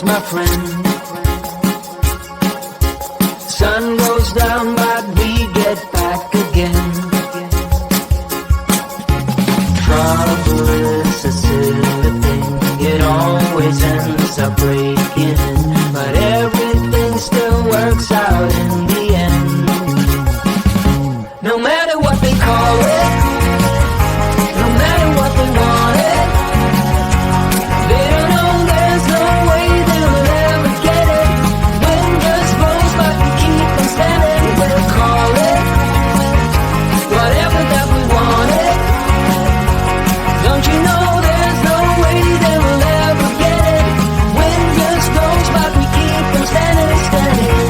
lost my friend. Sun goes down but we get back again. Trouble is a silly thing, it always ends up breaking, but everything still works out in the end. No matter what they call it, no matter what they want it, they don't know there's no way they'll ever get it. Wind just blows but we keep on standing. We'll call it whatever that we want it. Don't you know there's no way they'll ever get it. Wind just blows but we keep on standing, standing.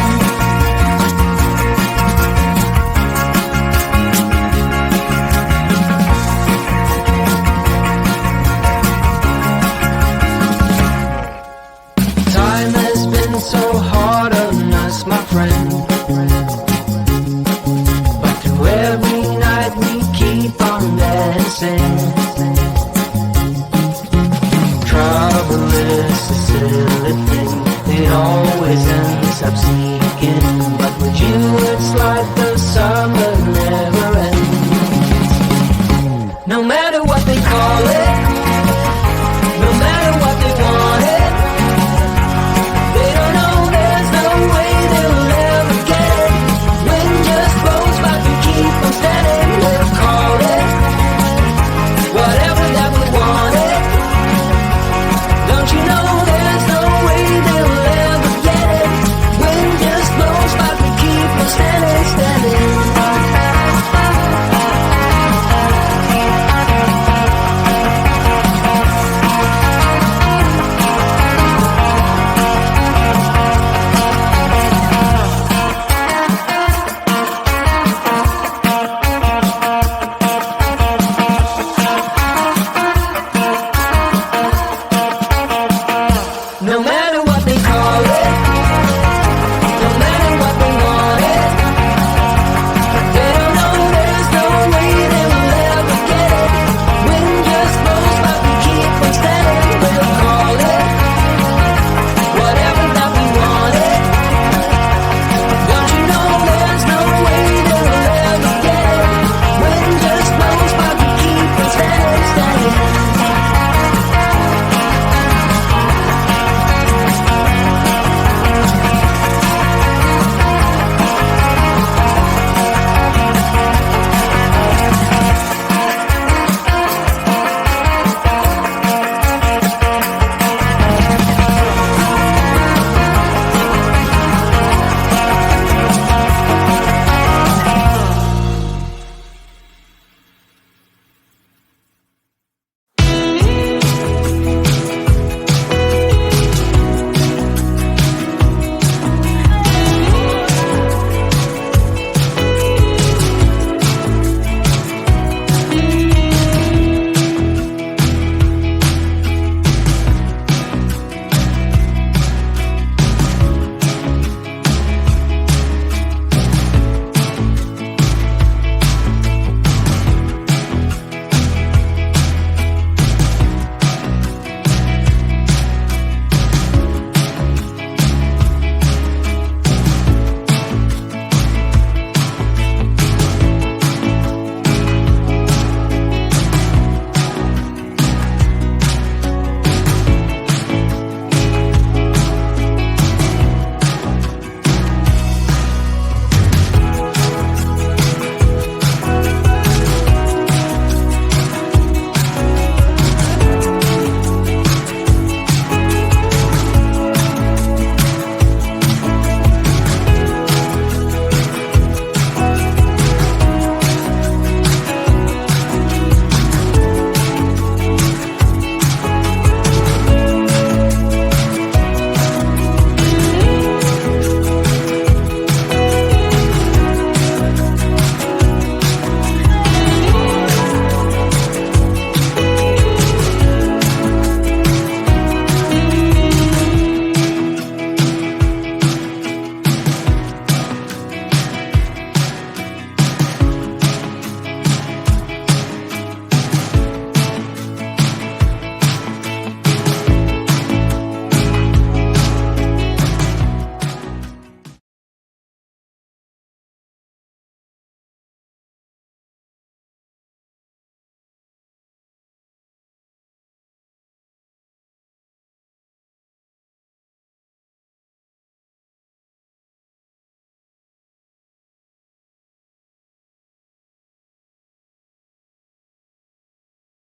Time has been so hard on us, my friend. But through every night we keep on dancing. Trouble is a silly thing, it always ends up sneaking. But with you it's like the summer never ends. No matter what they call it,